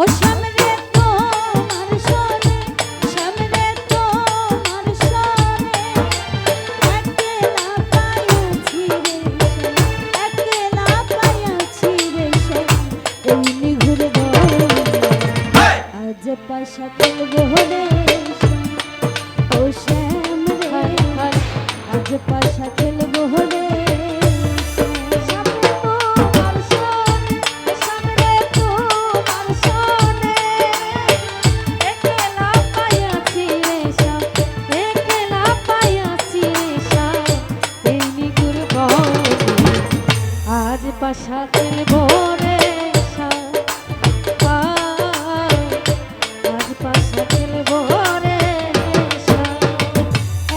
ও সামনে তোমার সনে, সামনে তোমার সনে, একলা পাইয়াছি রে সে, একলা পাইয়াছি রে সে, এই নিঘুর বনে আজ পাশা খেলবো রে ও শ্যাম রে, আজ পাশা খেলবো রে। পাশা খেলবো রে আজ পাশা খেলবো রে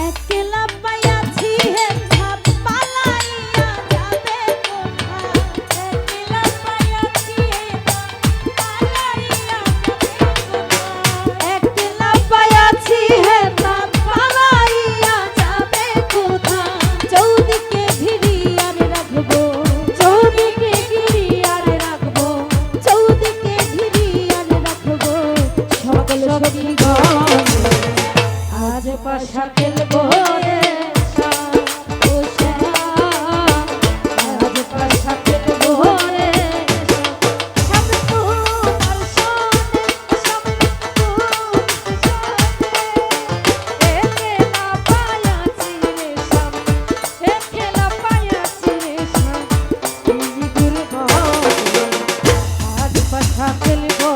একলা পাইয়াছি হে ভাব পালাইয়া যাবে কোথায়, একলা পাইয়াছি হে পালাইয়া যাবে কোথায়, একলা পাইয়াছি হে ভাব পালাইয়া যাবে কোথায়, চৌদিকে ঘিরি আর রাখবো, আজ পাশা খেলবো রে ও শ্যাম, আজ পাশা খেলবো রে সামনে তোমার সনে, সামনে তোমার সনে, একলা পাইয়াছি রে শ্যাম, একলা পাইয়াছি রে শ্যাম, এই নিগুর বনে আজ পাশা খেলবো